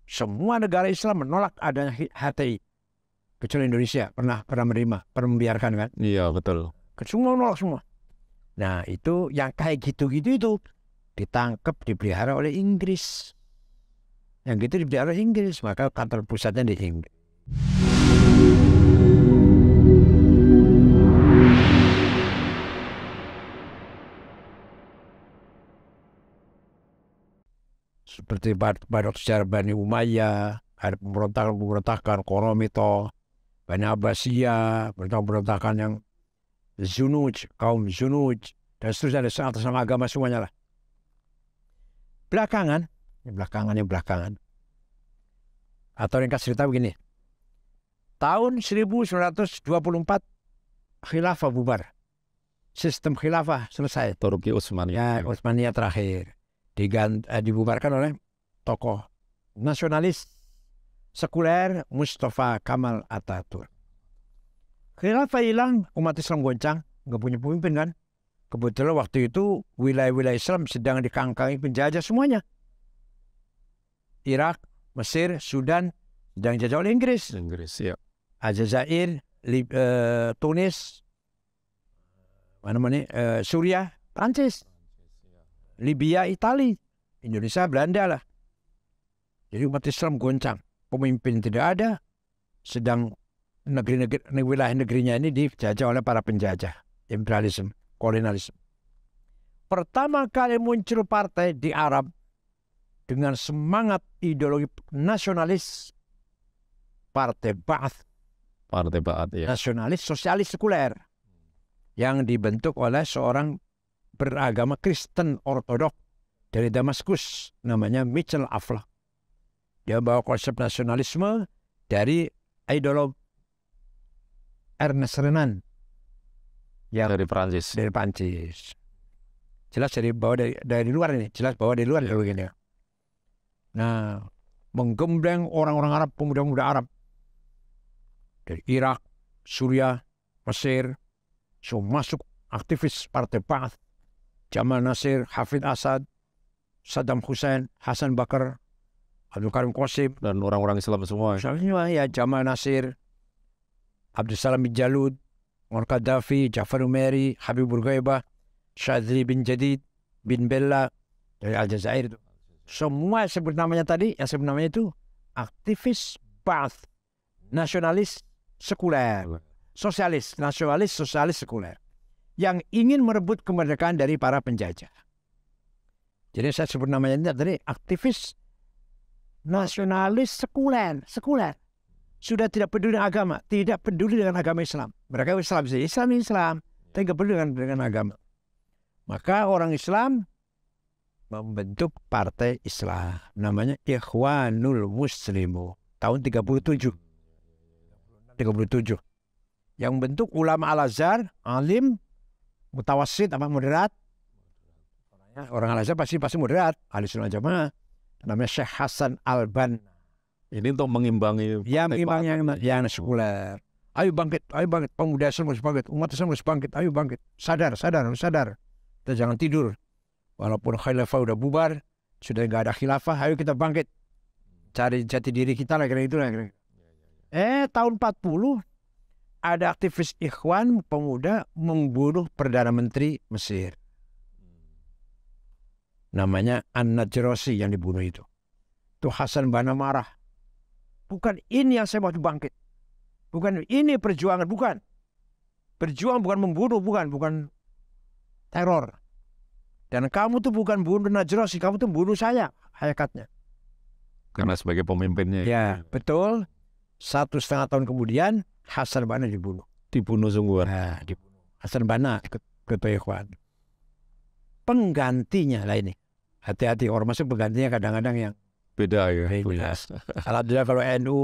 Semua negara Islam menolak adanya HTI. Kecuali Indonesia pernah menerima, pernah membiarkan kan? Iya, betul. Semua menolak semua. Nah itu yang kayak gitu-gitu itu ditangkap, dipelihara oleh Inggris. Yang gitu dipelihara oleh Inggris, maka kantor pusatnya di Inggris. Seperti pada sejarah Bani Umayyah, ada pemberontakan Koromito, Bani Abbasiyah, pemberontakan yang Zunuj, kaum Zunuj, dan seterusnya ada atas nama agama semuanya lah. Belakangan, atau ringkas cerita begini, tahun 1924 khilafah bubar, sistem khilafah selesai. Turki Utsmaniyah. Ya, Utsmaniyah terakhir dibubarkan oleh tokoh nasionalis sekuler Mustafa Kamal Atatürk. Khilafah hilang, umat Islam goncang, nggak punya pemimpin kan. Kebetulan waktu itu wilayah-wilayah Islam sedang dikangkangi penjajah semuanya. Irak, Mesir, Sudan sedang dijajah oleh Inggris. Ya. Aljazair, Tunis, Suriah, Prancis, Libya, Italia, Indonesia, Belanda lah. Jadi umat Islam goncang, pemimpin tidak ada, sedang wilayah negerinya ini dijajah oleh para penjajah, imperialisme, kolonialisme. Pertama kali muncul partai di Arab dengan semangat ideologi nasionalis, Partai Ba'ath, Ya. nasionalis sosialis sekuler, yang dibentuk oleh seorang beragama Kristen Ortodok dari Damaskus, namanya Michel Aflaq. Dia bawa konsep nasionalisme dari ideolog Ernest Renan yang Dari Prancis. Jelas dari luar ini, jelas bawa dari luar begini. Nah, menggembleng orang-orang Arab, pemuda-pemuda Arab dari Irak, Suriah, Mesir, semua masuk aktivis Partai Ba'ath. Jamal Nasir, Hafid Asad, Saddam Hussein, Hasan Bakar, Abdul Karim Qasim, dan orang-orang Islam semua. Ya, Jamal Nasir, Abdul Salam bin Jalud, Muammar Gaddafi, Jafar Umeri, Habib Bourguiba, Shadli bin Jadid, bin Bella dari Aljazair itu. Semua yang sebut namanya tadi, yang sebut namanya itu aktivis Ba'ath, nasionalis sekuler, sosialis, nasionalis sosialis sekuler, yang ingin merebut kemerdekaan dari para penjajah. Jadi saya sebut namanya ini tadi aktivis nasionalis sekuler. Sudah tidak peduli dengan agama, tidak peduli dengan agama Islam. Mereka Islam, tapi tidak peduli dengan agama. Maka orang Islam membentuk partai Islam, namanya Ikhwanul Muslimun, tahun 37. Yang bentuk ulama Al-Azhar, alim, mutawassit, moderat. Orang Al-Azhar pasti moderat, ahli sunnah jamaah. Namanya Syekh Hasan Al-Banna. Ini untuk mengimbangi yang sekuler. Ayo bangkit, pemuda Islam harus bangkit, umat Islam harus bangkit, ayo bangkit. Sadar. Kita jangan tidur. Walaupun khilafah udah bubar, sudah nggak ada khilafah, ayo kita bangkit. Cari jati diri kita lah, kira-kira itu lah. Tahun 40 ada aktivis Ikhwan pemuda membunuh Perdana Menteri Mesir. Namanya An-Najrasi yang dibunuh itu. Itu Hasan Banna marah. Bukan ini yang saya mau bangkit. Bukan ini perjuangan, bukan. Berjuang bukan membunuh, bukan teror. Dan kamu tuh bukan bunuh Najrasi, kamu tuh bunuh saya, hakikatnya. Karena sebagai pemimpinnya. Ya, betul. 1,5 tahun kemudian Hasan Banna dibunuh. Dibunuh sungguhan. Nah, dibunuh. Hasan Banna ketua Ikhwan. Penggantinya lah ini. Hati-hati, orang masuk penggantinya kadang-kadang yang beda ya. Alhamdulillah kalau NU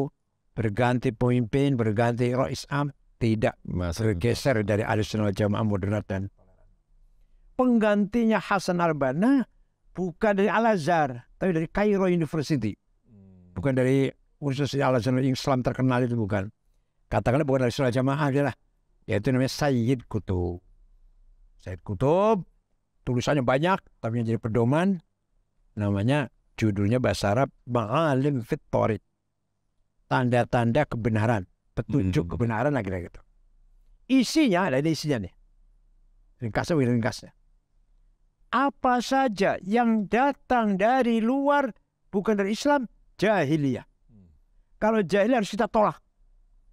berganti pemimpin, berganti roh Islam, tidak bergeser dari Ahlussunnah wal Jamaah moderat. Dan penggantinya Hasan Al-Banna bukan dari Al-Azhar, tapi dari Cairo University. Bukan dari Universitas Al-Azhar yang Islam terkenal itu, bukan. Katakanlah bukan Ahlussunnah wal Jamaah adalah, yaitu namanya Sayyid Qutb. Sayyid Qutb tulisannya banyak, tapi yang jadi pedoman namanya Judulnya bahasa Arab Ma'alim fit Thoriq. Tanda-tanda kebenaran, petunjuk kebenaran lagi gitu. Isinya, ada isinya nih. Ringkasnya. Apa saja yang datang dari luar, bukan dari Islam, jahiliyah. Kalau jahiliyah harus kita tolak.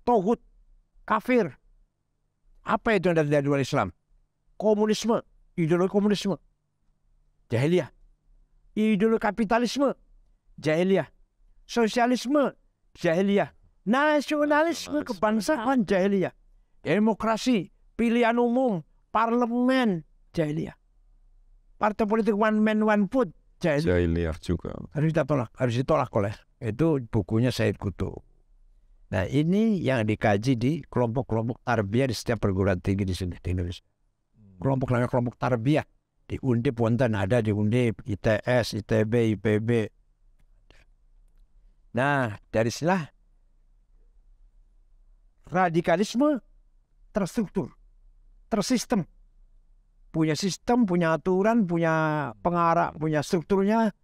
Tauhid, kafir. Apa itu yang dari luar Islam? Komunisme, ideologi komunisme, jahiliyah. Ideologi kapitalisme, jahiliyah. Sosialisme, jahiliyah. Nasionalisme, kebangsaan, jahiliyah. Demokrasi, pilihan umum, parlemen, jahiliyah. Partai politik one man one vote, Jahiliyah juga. harus ditolak oleh itu bukunya Said Qutb. Nah ini yang dikaji di kelompok-kelompok tarbiyah di setiap perguruan tinggi di sini di Indonesia. Kelompok tarbiyah di Undip wonten, ada di Undip, ITS, ITB, IPB. Nah dari sinilah radikalisme terstruktur, tersistem. Punya sistem, punya aturan, punya pengarah, punya strukturnya,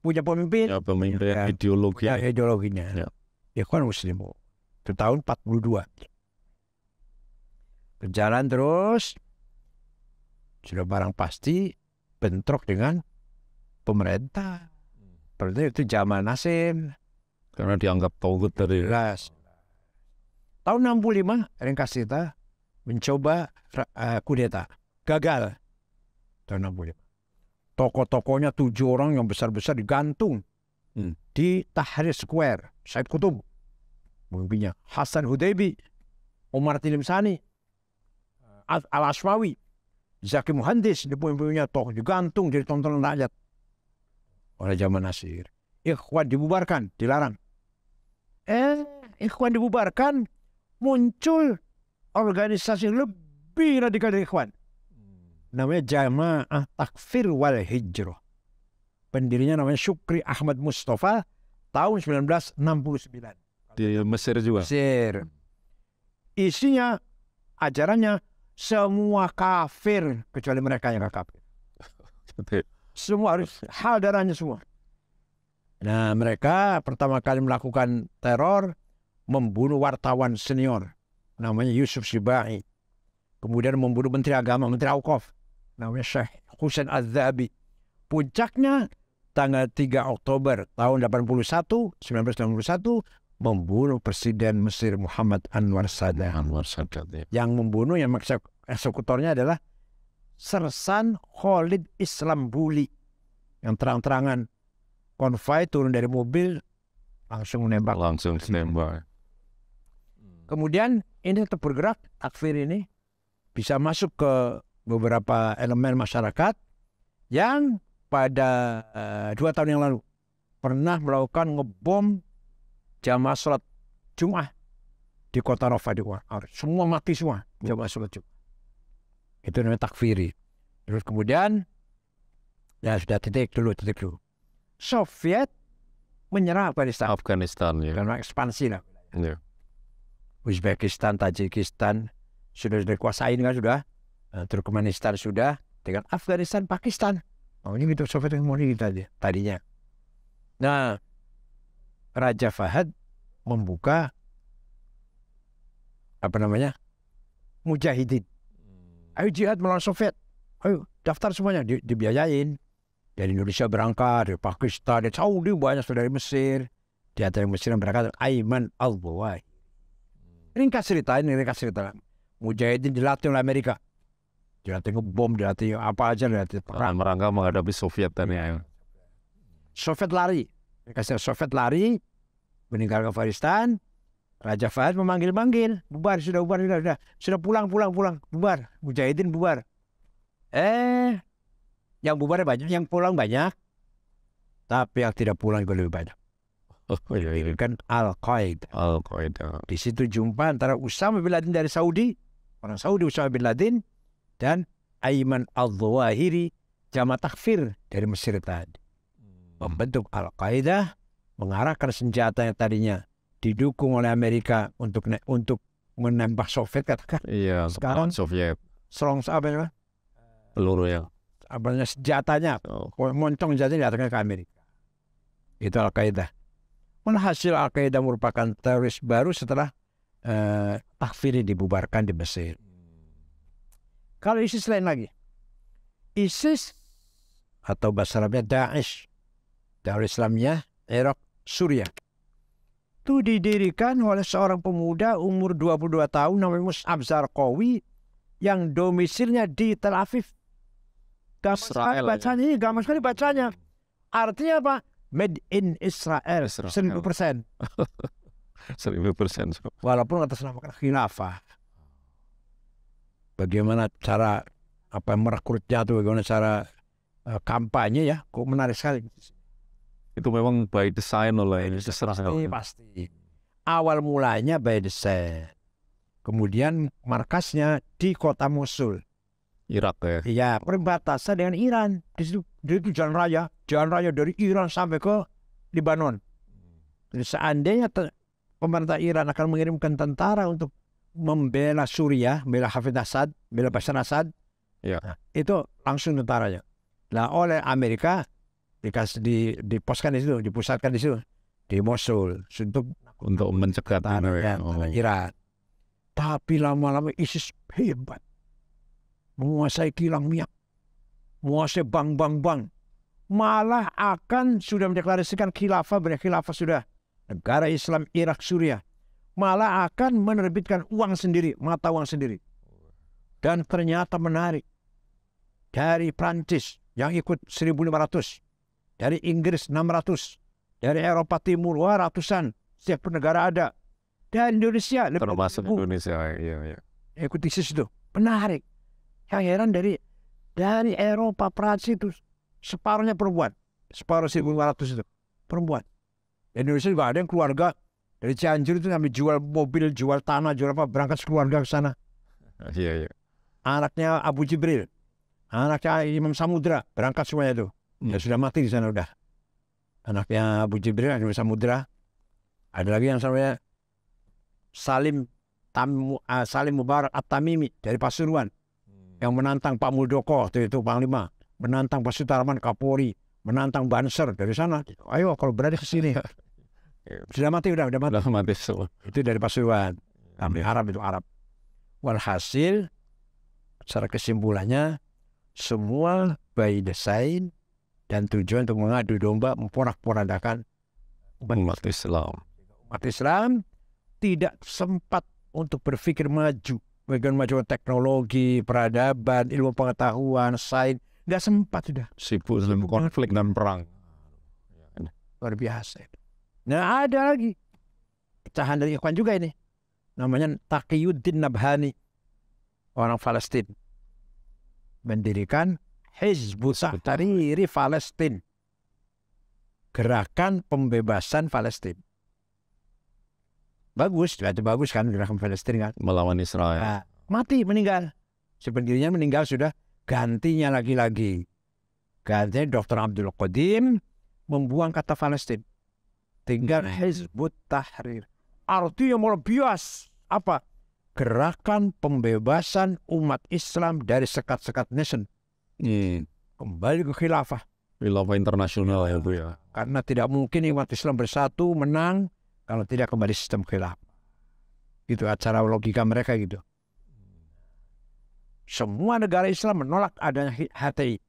punya pemimpin, Ya, pemimpin, ya, ideologi. punya ideologinya. Ya. Ikhwan Muslim itu tahun 42. Berjalan terus, sudah barang pasti bentrok dengan pemerintah. Pemerintah itu Jamal Nasim. Karena dianggap tauhid dari Jelas. Tahun 65, ringkas kita mencoba kudeta. Gagal. Tahun 65. Tokoh-tokohnya 7 orang yang besar-besar digantung di Tahrir Square. Said Qutb, pemimpinnya. Hasan Hudaybi, Umar Tilimsani, Al-Ashmawi, Zaki Muhandis, pemimpinnya tokoh digantung jadi tontonan rakyat oleh Jamal Nasir. Ikhwan dibubarkan, dilarang. Ikhwan dibubarkan, muncul organisasi lebih radikal dari Ikhwan. Namanya Jamaah Takfir wal Hijrah. Pendirinya namanya Syukri Ahmad Mustafa, tahun 1969. di Mesir juga. Mesir. Isinya, ajarannya semua kafir kecuali mereka yang gak kafir. Semua harus hal darahnya semua. Nah mereka pertama kali melakukan teror, membunuh wartawan senior namanya Yusuf Sibai. Kemudian membunuh Menteri Agama, Menteri Auqaf namanya Syekh Husain Az-Zahabi. Puncaknya tanggal 3 Oktober tahun 1981 membunuh Presiden Mesir Muhammad Anwar Sadat. Ya. Yang membunuh, yang eksekutornya adalah Sersan Khalid Islambuli, yang terang-terangan konvoi turun dari mobil langsung menembak. Langsung tembak. Kemudian ini tetap bergerak, takfir ini bisa masuk ke beberapa elemen masyarakat yang pada 2 tahun yang lalu pernah melakukan ngebom jamaah sholat Jum'ah di kota Rafah di Ar. Semua mati semua jamaah sholat Jum'ah. Itu namanya takfiri. Terus kemudian ya sudah titik dulu. Soviet menyerah Afghanistan ya. karena ekspansi lah. Ya. Uzbekistan, Tajikistan sudah dikuasain kan sudah. Turkmenistan sudah, dengan Afghanistan, Pakistan. Ini gitu Soviet yang mau kita aja tadinya. Nah, Raja Fahad membuka mujahidin. Ayo jihad melawan Soviet. Ayo daftar semuanya, dibiayain. Dari Indonesia berangkat, dari Pakistan, dari Saudi banyak, dari Mesir. Di antara Mesir yang berangkat Ayman Al-Zawahiri. Ringkas cerita. Mujahidin dilatih oleh Amerika. Dilatih ngebom, dilatih apa aja, dilatih perang. Merangkak menghadapi Soviet dan ya. Soviet lari. Soviet lari, meninggalkan Afghanistan. Raja Fahad memanggil-manggil. Bubar, sudah pulang. Bubar. Mujahidin bubar. Yang bubar banyak, yang pulang banyak. Tapi yang tidak pulang juga lebih banyak. Oh iya. Kan Al-Qaeda. Di situ jumpa antara Usama bin Laden dari Saudi, orang Saudi Usama bin Laden, dan Ayman Al-Zawahiri, jamaah takfir dari Mesir tadi. Membentuk Al-Qaeda, mengarahkan senjata yang tadinya didukung oleh Amerika untuk menembak Soviet, katakan. Iya, sekarang Soviet. Peluru ya. Senjatanya, moncong senjatanya datangnya ke Amerika. Itu Al-Qaeda. Hasil Al-Qaeda merupakan teroris baru setelah takfiri dibubarkan di Mesir. Kalau ISIS lain lagi. ISIS atau bahasa Arabnya Daesh, Darul Islamiyah Irak Suriah, itu didirikan oleh seorang pemuda umur 22 tahun namanya Mus'ab Zarqawi yang domisilinya di Tel Aviv. Gampang sekali bacanya. Artinya apa? Made in Israel. 1000%. 1000%. Walaupun atas nama khilafah. Bagaimana cara merekrutnya tuh, bagaimana cara kampanye ya, kok menarik sekali. Itu memang by design oleh Israel. Pasti. Awal mulanya by design. Kemudian markasnya di kota Mosul, Irak ya. Iya, perbatasan dengan Iran. Di situ jalan raya dari Iran sampai ke Lebanon. Jadi seandainya pemerintah Iran akan mengirimkan tentara untuk membela Suriah, membela Hafid Assad, membela Bashar Assad, ya. Nah, itu langsung tentaranya. Nah, oleh Amerika diposkan di situ, dipusatkan di situ, di Mosul untuk mencegah Iran. Tapi lama-lama ISIS hebat, menguasai kilang minyak, menguasai bank, malah akan sudah mendeklarasikan khilafah, sudah negara Islam Irak Suriah, malah akan menerbitkan uang sendiri, mata uang sendiri. Dan ternyata menarik, dari Prancis yang ikut 1.500, dari Inggris 600, dari Eropa Timur ratusan, setiap negara ada, dan Indonesia termasuk Indonesia, iya. Ikut ISIS itu menarik. Yang heran dari Eropa, Prancis itu separuhnya perempuan, separuh 1.500 itu perempuan. Indonesia juga ada yang keluarga dari Cianjur itu sampai jual mobil, jual tanah, jual apa, berangkat keluarga ke sana. Iya. Anaknya Abu Jibril, anaknya Imam Samudra, berangkat semuanya itu. Ya sudah mati di sana udah. Anaknya Abu Jibril, Imam Samudra. Ada lagi yang namanya Salim Mubarak At-Tamimi dari Pasuruan, yang menantang Pak Muldoko itu Panglima, menantang Pak Sutarman Kapolri, menantang Banser dari sana. Ayo kalau berani ke sini. Sudah mati. Itu dari Pasuruan. Arab itu Arab. Walhasil, secara kesimpulannya, semua by design dan tujuan untuk mengadu domba, memporak-porandakan umat Islam. Umat Islam tidak sempat untuk berpikir maju, bagaimana maju teknologi, peradaban, ilmu pengetahuan, sains, nggak sempat sudah. Sibuk dalam konflik dan perang. Luar biasa. Nah, ada lagi pecahan dari Ikhwan juga ini, namanya Taqiyuddin Nabhani, orang Palestina, mendirikan Hizbut Tahrir Palestina, gerakan pembebasan Palestina. Bagus kan gerakan Palestina kan, melawan Israel. Nah, mati, meninggal. Sebenarnya meninggal sudah, gantinya lagi. Gantinya Dr. Abdul Qadim membuang kata Palestina, tinggal Hizbut Tahrir. Artinya malah bias apa? Gerakan pembebasan umat Islam dari sekat-sekat nation. Kembali ke khilafah Internasional itu ya. Karena tidak mungkin umat Islam bersatu menang kalau tidak kembali sistem khilafah. Itu acara logika mereka gitu. Semua negara Islam menolak adanya HTI,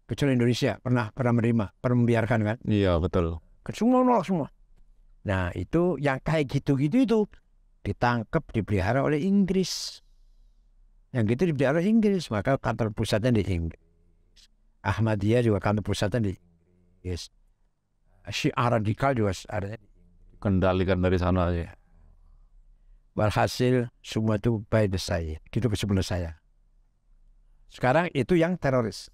kecuali Indonesia pernah menerima, pernah membiarkan kan? Iya, betul. Semua menolak semua. Nah, itu yang kayak gitu-gitu itu ditangkap, dipelihara oleh Inggris. Yang gitu dipelihara oleh Inggris, maka kantor pusatnya di Inggris. Ahmadiyah juga kantor pusatnya di Inggris. Syiah radikal juga ada, kendalikan dari sana aja. Walhasil semua itu by design. Gitu kesimpulan saya. Sekarang itu yang teroris.